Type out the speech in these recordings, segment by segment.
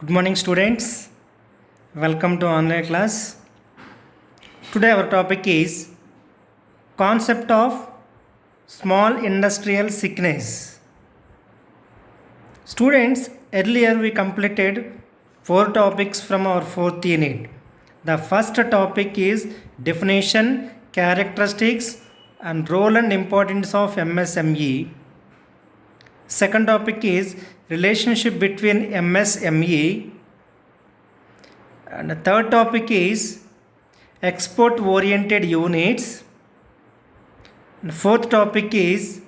Good morning, students. Welcome to online class. Today, our topic is concept of small industrial sickness. Students, earlier we completed 4 topics from our 4th unit. The first topic is definition, characteristics, and role and importance of MSME. Second topic is relationship between MSME. And the third topic is export oriented units. And fourth topic is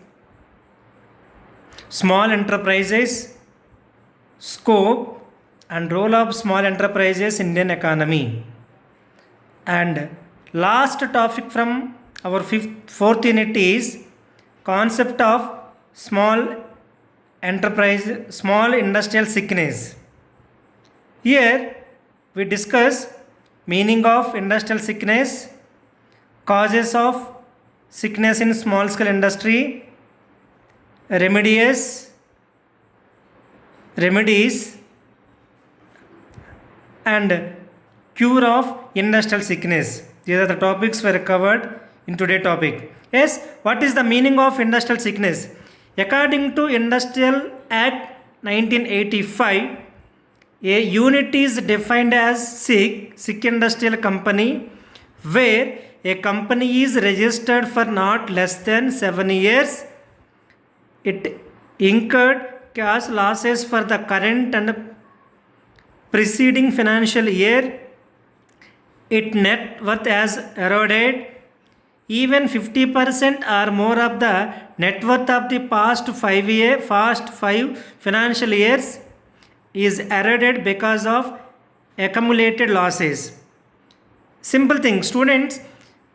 small enterprises, scope and role of small enterprises in Indian economy. And last topic from our 4th unit is concept of small industrial sickness. Here we discuss meaning of industrial sickness, causes of sickness in small scale industry, remedies, and cure of industrial sickness. These are the topics were covered in today's topic. Yes, what is the meaning of industrial sickness? According to Industrial Act 1985, a unit is defined as sick industrial company where a company is registered for not less than 7 years. It incurred cash losses for the current and preceding financial year. Its net worth has eroded. Even 50% or more of the net worth of the past 5 financial years is eroded because of accumulated losses. Simple thing, students,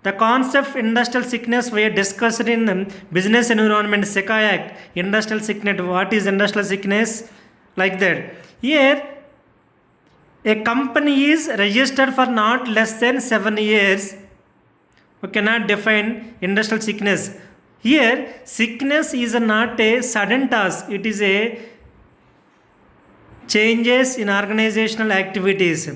the concept of industrial sickness we discussed in the Business Environment SECA Act. Industrial sickness, what is industrial sickness? Like that. Here, a company is registered for not less than 7 years. We cannot define industrial sickness. Here, sickness is not a sudden task. It is a changes in organizational activities.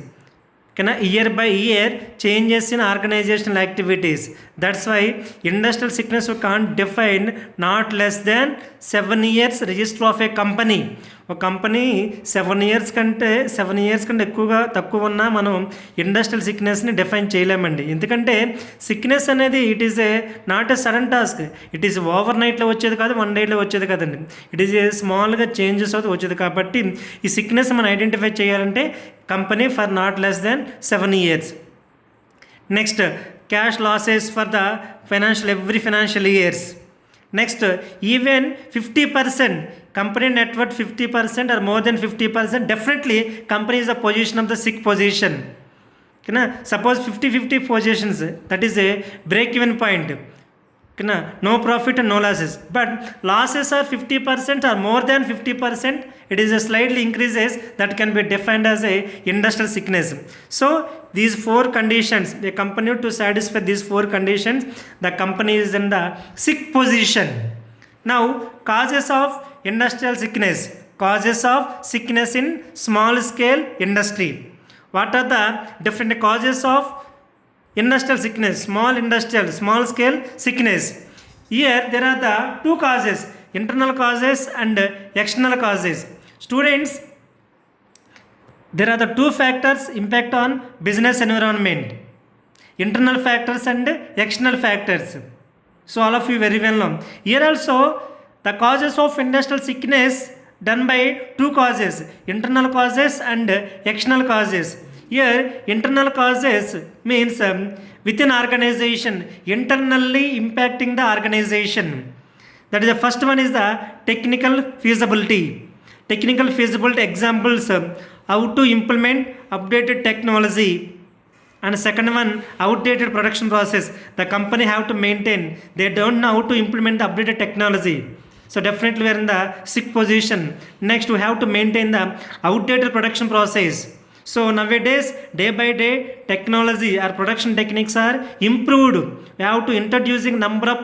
Year by year, changes in organizational activities. That's why industrial sickness we can't define not less than 7 years register of a company. ఒక company 7 years కంటే ఎక్కువగా తక్కువ ఉన్నా మనం industrial సిక్నెస్ని define చేయలేమండి. ఎందుకంటే sickness అనేది it is not a sudden task. It is over నైట్లో వచ్చేది కాదు, 1 dayలో వచ్చేది కాదండి. ఇట్ ఈస్ స్మాల్గా చేంజెస్ అవుతూ వచ్చేది. కాబట్టి ఈ సిక్నెస్ మనం ఐడెంటిఫై చేయాలంటే company for not less than 7 years. Next cash losses for the every financial years. Next, even 50%, company net worth 50% or more than 50%, definitely company is the position of the sick position. Suppose 50-50 positions, that is a break-even point. No profit and no losses. But losses are 50% or more than 50%, it is a slightly increases, that can be defined as a industrial sickness. So these 4 conditions, the company to satisfy these 4 conditions, the company is in the sick position. Now, causes of industrial sickness. Causes of sickness in small scale industry. What are the different causes of industrial sickness, small scale sickness? Here there are the 2 causes, internal causes and external causes. Students, there are the 2 factors impact on business environment, internal factors and external factors. So all of you very well know. Here also the causes of industrial sickness done by 2 causes, internal causes and external causes. Here internal causes means within organization, internally impacting the organization. That is the first one is the technical feasibility. Technical feasibility examples, how to implement updated technology. And second one, outdated production process. The company have to maintain, they don't know how to implement the updated technology. So definitely we are in the sick position. Next, we have to maintain the outdated production process. So nowadays, day by day, technology or production techniques are improved. We have to introducing number of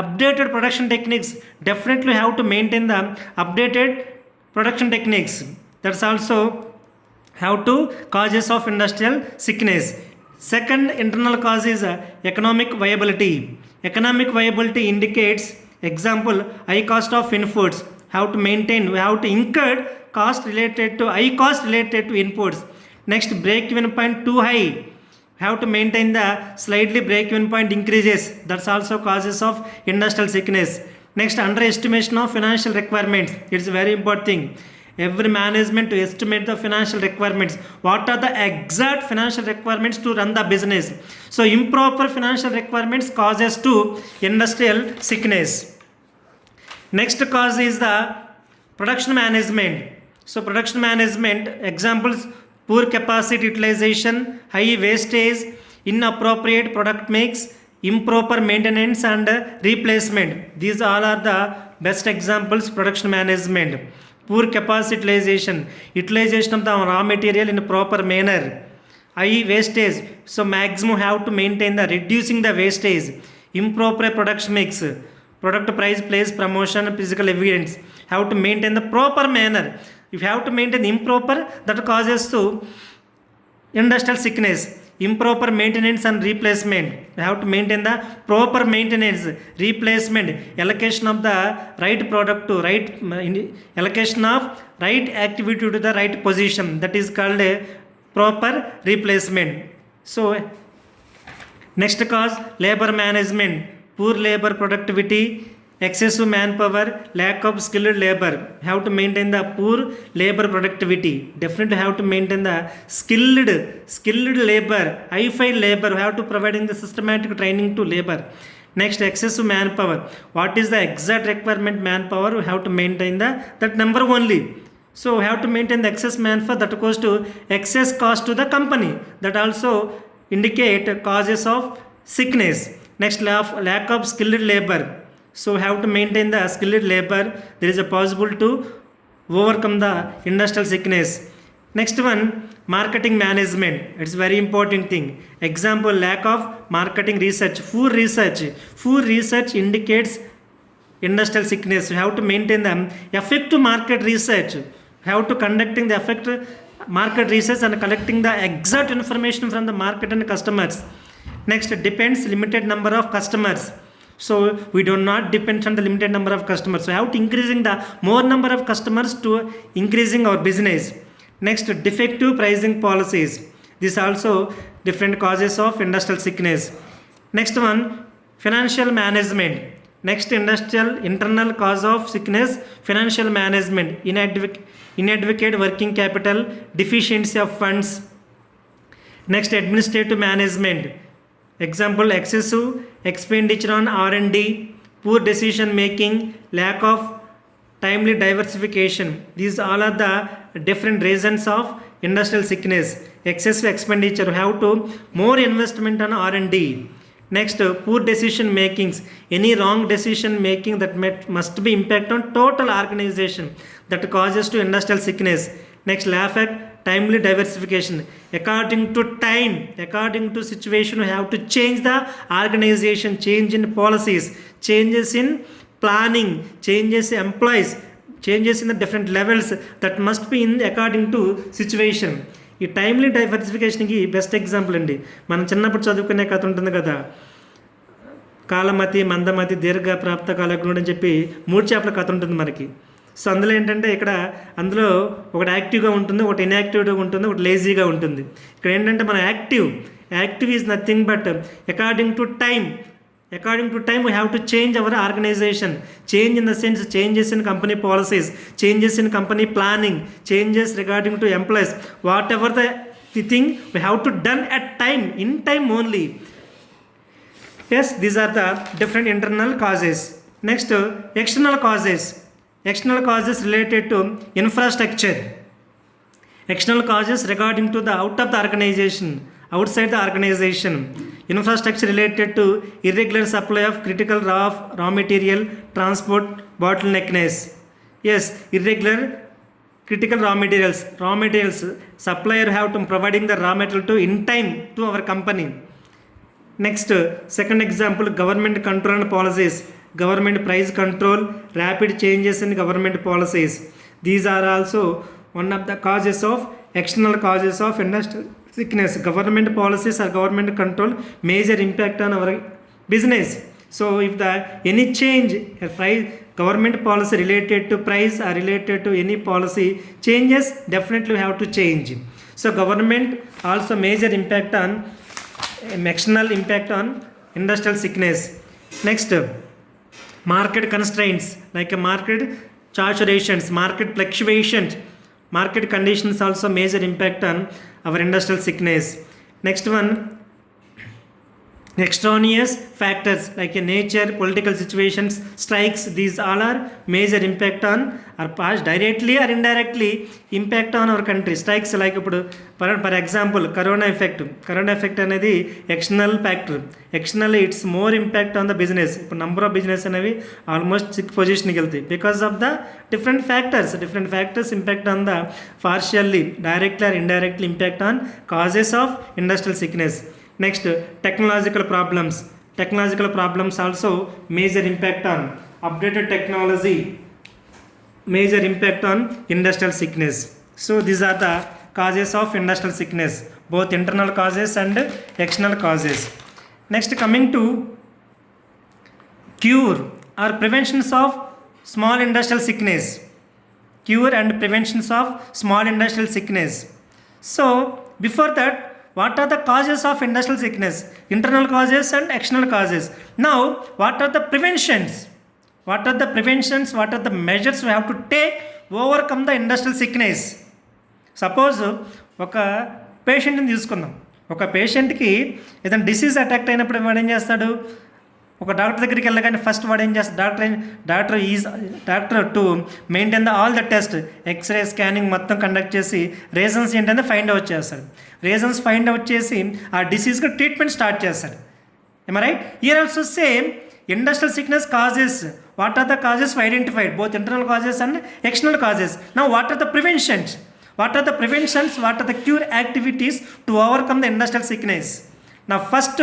updated production techniques. Definitely have to maintain the updated production techniques. That's also How to causes of industrial sickness. Second internal cause is economic viability. Economic viability indicates, example, high cost of inputs. How to maintain, how to incur cost related to high cost related to inputs. Next, break even point too high. How to maintain the slightly break even point increases. That's also causes of industrial sickness. Next, underestimation of financial requirements. It's a very important thing. Every management to estimate the financial requirements. What are the exact financial requirements to run the business? So improper financial requirements causes to industrial sickness. Next cause is the production management. So production management examples: poor capacity utilization, high wastage, inappropriate product mix, improper maintenance and replacement. These all are the best examples production management. Poor capacity utilization of the raw material in a proper manner. High wastage, so maximum have to maintain the reducing the wastage. Improper production mix, product price, place, promotion, physical evidence, have to maintain the proper manner. If you have to maintain improper, that causes to industrial sickness. Improper maintenance and replacement, you have to maintain the proper maintenance, replacement, allocation of the right product to right, allocation of right activity to the right position, that is called a proper replacement. So next cause, labor management, poor labor productivity, excessive manpower, lack of skilled labor. Have to maintain the poor labor productivity. Definitely have to maintain the skilled labor, high-fied labor. Have to providing the systematic training to labor. Next, excessive manpower. What is the exact requirement manpower? We have to maintain that number only. So we have to maintain the excess manpower, that goes to excess cost to the company. That also indicate causes of sickness. Next, lack of skilled labor. So have to maintain the skilled labor. There is a possible to overcome the industrial sickness. Next one, marketing management. It's very important thing. Example, lack of marketing research. Poor research indicates industrial sickness. You have to maintain the effective market research. Have to conducting the effective market research and collecting the exact information from the market and customers. Next, depends limited number of customers. So we do not depend on the limited number of customers. So how to increasing the more number of customers to increasing our business. Next, defective pricing policies. This also different causes of industrial sickness. Next one, financial management. Next, industrial internal cause of sickness, financial management, inadequate working capital, deficiency of funds. Next, administrative management. Example, excessive expenditure on R&D, poor decision making, lack of timely diversification. These all are the different reasons of industrial sickness. Excessive expenditure, have to more investment on R&D. Next, poor decision makings, any wrong decision making that must be impact on total organization, that causes to industrial sickness. Next, lack of timely diversification. According to time, according to situation, we have to change the organization, change in policies, changes in planning, changes in employees, changes in the different levels, that must be in according to situation. ఈ timely డైవర్సిఫికేషన్కి best example అండి. మనం చిన్నప్పుడు చదువుకునే కథ ఉంటుంది కదా, కాలమతి, మందమతి, దీర్ఘ ప్రాప్త కాలజ్ఞుడు అని చెప్పి 3 చేపల కథ ఉంటుంది మనకి. సో అందులో ఏంటంటే అందులో ఒకటి యాక్టివ్గా ఉంటుంది, ఒకటి ఇన్యాక్టివ్గా ఉంటుంది, ఒకటి లేజీగా ఉంటుంది. ఇక్కడ ఏంటంటే మన active is nothing but according to time we have to change our organization. Change in the sense, changes in company policies, changes in company planning, changes regarding to employees, whatever the thing we have to done at time, in time only. Yes, these are the different internal causes. Next, external causes related to infrastructure. External causes regarding to the outside the organization. Infrastructure related to irregular supply of critical raw material, transport bottleneckness. Yes, irregular critical raw materials supplier have to providing the raw material to in time to our company. Next, second example, government control and policies, government price control, rapid changes in government policies. These are also one of the causes of external causes of industrial sickness. Government policies or government control major impact on our business. So if the any change, price, government policy related to price or related to any policy changes, definitely we have to change. So government also major impact on external impact on industrial sickness. Next, market constraints like a market saturations, market fluctuations, market conditions also major impact on our industrial sickness. Next one, extraneous factors like a nature, political situations, strikes, these all are major impact on our past, directly or indirectly impact on our country. Strikes like for example corona effect అనేది external factor. Externally it's more impact on the business. Number of business అనేవి almost 6 position వెళ్తాయి because of the different factors impact on the partially directly or indirectly impact on causes of industrial sickness. Next, technological problems also major impact on updated technology, major impact on industrial sickness. So these are the causes of industrial sickness, both internal causes and external causes. Next, coming to cure or preventions of small industrial sickness. Cure and preventions of small industrial sickness. So before that, what are the causes of industrial sickness? Internal causes and external causes. Now, what are the preventions? What are the measures we have to take to overcome the industrial sickness? Suppose ఒక పేషెంట్ని తీసుకుందాం. ఒక పేషెంట్కి ఏదైనా disease attack అయినప్పుడు వాడు ఏం చేస్తాడు? ఒక డాక్టర్ దగ్గరికి వెళ్ళగానే ఫస్ట్ వాడు ఏం చేస్తాడు? Doctor to maintain all the test, x-ray, scanning మొత్తం కండక్ట్ చేసి రీజన్స్ ఏంటంటే ఫైండ్ అవుట్ చేస్తాడు. రీజన్స్ ఫైండ్ అవుట్ చేసి ఆ డిసీజ్కి ట్రీట్మెంట్ స్టార్ట్ చేస్తాడు. Am I right? Here also same, industrial sickness causes. What are the causes we identified? Both internal causes and external causes. Now what are the preventions? What are the cure activities to overcome the industrial sickness? Now first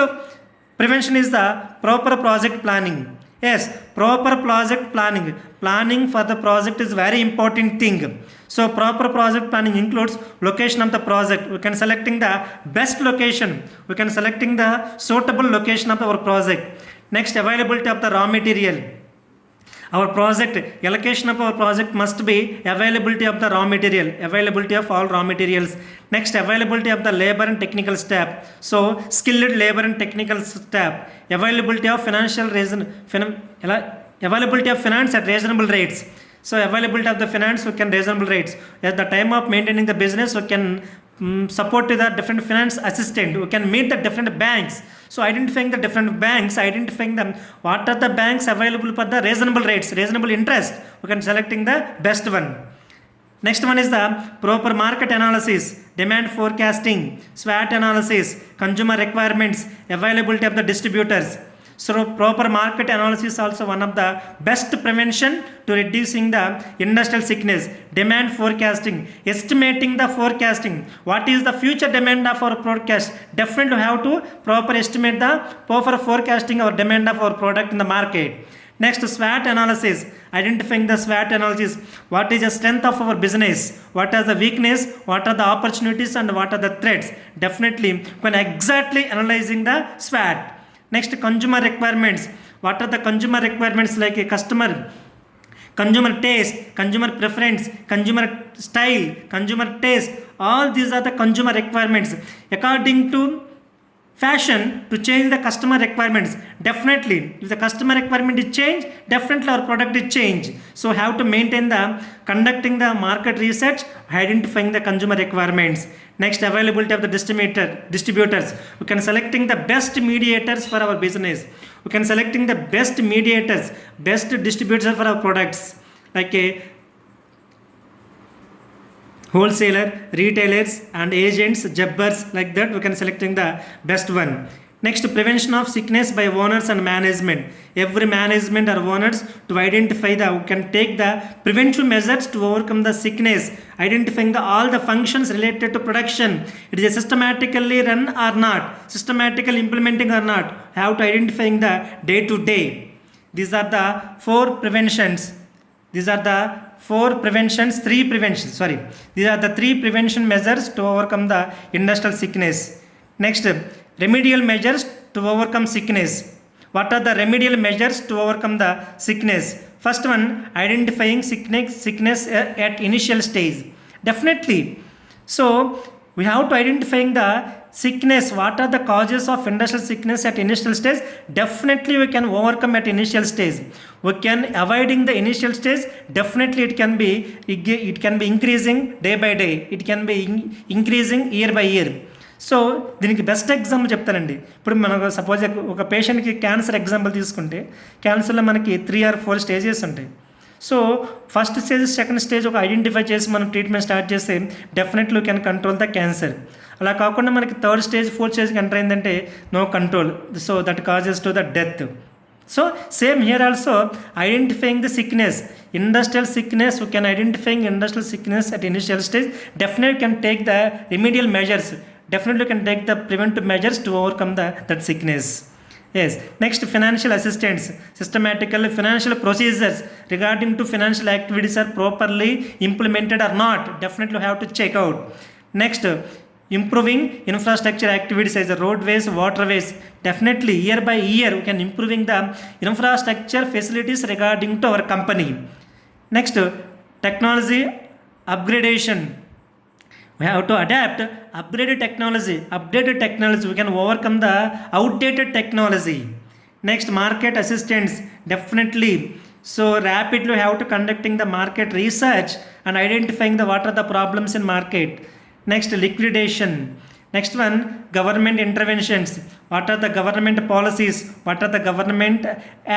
prevention is the proper project planning. Yes, proper project planning. Planning for the project is very important thing. So proper project planning includes location of the project. We can selecting the best location. We can selecting the suitable location of our project. Next, availability of the raw material. Our project, allocation of our project must be availability of the raw material, availability of all raw materials. Next, availability of the labor and technical staff. So skilled labor and technical staff. Availability of availability of finance at reasonable rates. So availability of the finance, we can reasonable rates. At the time of maintaining the business, we can support to the different finance assistant. We can meet the different banks. So identifying the different banks, identifying them, what are the banks available for the reasonable rates, reasonable interest. We can selecting the best one. Next one is the proper market analysis, demand forecasting, SWOT analysis, consumer requirements, availability of the distributors. So proper market analysis also one of the best prevention to reducing the industrial sickness. Demand forecasting, estimating the forecasting. What is the future demand of our product? Definitely have to proper estimate the proper forecasting or demand of our product in the market. Next, SWOT analysis, identifying the SWOT analysis. What is the strength of our business? What are the weakness? What are the opportunities and what are the threats? Definitely when exactly analyzing the SWOT. Next, consumer requirements. What are the consumer requirements like a customer, consumer taste, consumer preference, consumer style, consumer taste. All these are the consumer requirements. According to fashion to change the customer requirements. Definitely, if the customer requirement is changed, definitely our product is changed. So have to maintain the conducting the market research, identifying the consumer requirements. Next, availability of the distributors. We can selecting the best mediators for our business. We can selecting the best mediators, best distributors for our products, like a wholesaler, retailers and agents, jabbers, like that we can selecting the best one. Next, prevention of sickness by owners and management. Every management or owners to identify the, can take the preventive measures to overcome the sickness, identifying the all the functions related to production. It is a systematically run or not, systematically implementing or not. How to identifying the day to day. These are the 4 preventions. These are the 4 preventions, 3 preventions, sorry, these are the 3 prevention measures to overcome the industrial sickness. Next, remedial measures to overcome sickness. What are the remedial measures to overcome the sickness? First one, identifying sickness at initial stage. Definitely. So we have to identifying the sickness. What are the causes of industrial sickness at initial stage? Definitely we can overcome at initial stage. We can avoiding the initial stage. Definitely it can be increasing day by day. It can be increasing year by year. So దీనికి best example చెప్తానండి. ఇప్పుడు మనకు suppose ఒక పేషెంట్కి cancer example తీసుకుంటే, క్యాన్సర్లో మనకి 3 or 4 stages ఉంటాయి. So first stage, second stage ఒక ఐడెంటిఫై చేసి మనం ట్రీట్మెంట్ స్టార్ట్ చేస్తే definitely can control the cancer. అలా కాకుండా మనకి థర్డ్ స్టేజ్, ఫోర్త్ స్టేజ్కి ఎంటర్ అయిందంటే no control. So that causes to the death. So same here also identifying the sickness, industrial sickness, we can identifying industrial sickness at initial stage. Definitely can take the remedial measures. Definitely can take the preventive measures to overcome that sickness. Yes. Next, financial assistance. Systematical financial procedures regarding to financial activities are properly implemented or not. Definitely have to check out. Next, improving infrastructure activities as the roadways, waterways. Definitely year by year we can improving the infrastructure facilities regarding to our company. Next, technology upgradation. We have to adapt updated technology. We can overcome the outdated technology. Next, market assistance. Definitely. So rapidly we have to conducting the market research and identifying the what are the problems in market. Next, liquidation. Next one, government interventions. What are the government policies? What are the government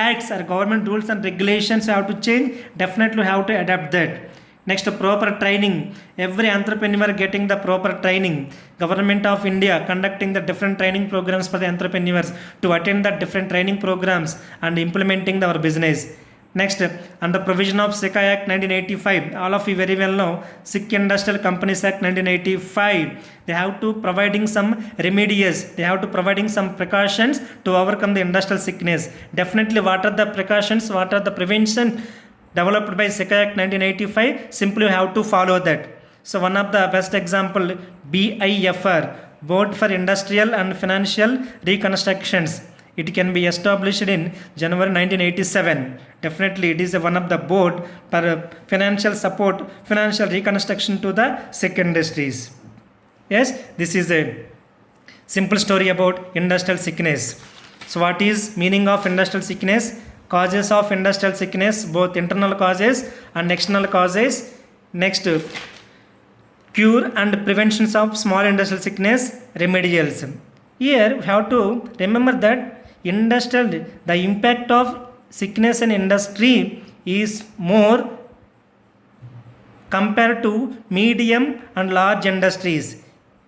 acts or government rules and regulations we have to change? Definitely have to adapt that. Next, proper training. Every entrepreneur getting the proper training. Government of India conducting the different training programs for the entrepreneurs to attend the different training programs and implementing our business. Next, under provision of SICA Act 1985, all of you very well know Sikh Industrial Companies Act 1985. They have to providing some remedies. They have to providing some precautions to overcome the industrial sickness. Definitely, what are the precautions? What are the prevention developed by SICA Act 1985? Simply have to follow that. So one of the best example, BIFR, Board for Industrial and Financial Reconstructions. It can be established in January 1987. Definitely it is one of the board for financial support, financial reconstruction to the Sikh industries. Yes, this is a simple story about industrial sickness. So what is meaning of industrial sickness? Causes of industrial sickness, both internal causes and external causes. Next, cure and preventions of small industrial sickness, remedials. Here we have to remember that the impact of sickness in industry is more compared to medium and large industries.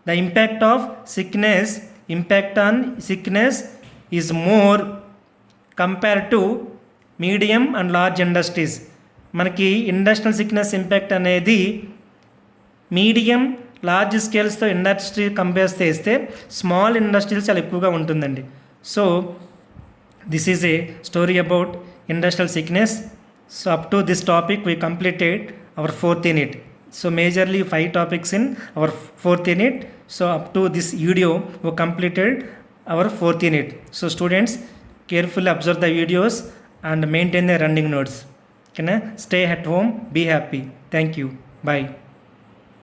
The impact on sickness is more compared to medium and large industries. మనకి industrial sickness impact అనేది medium, large స్కేల్స్తో industry compare చేస్తే small industries చాలా ఎక్కువగా ఉంటుందండి. So this is a story about industrial sickness. So up to this topic we completed hour 4th unit. So majorly 5 topics in our 4th unit. So up to this video we completed our 4th unit. So students, carefully observe the videos and maintain the running notes. Stay at home, be happy. Thank you. Bye.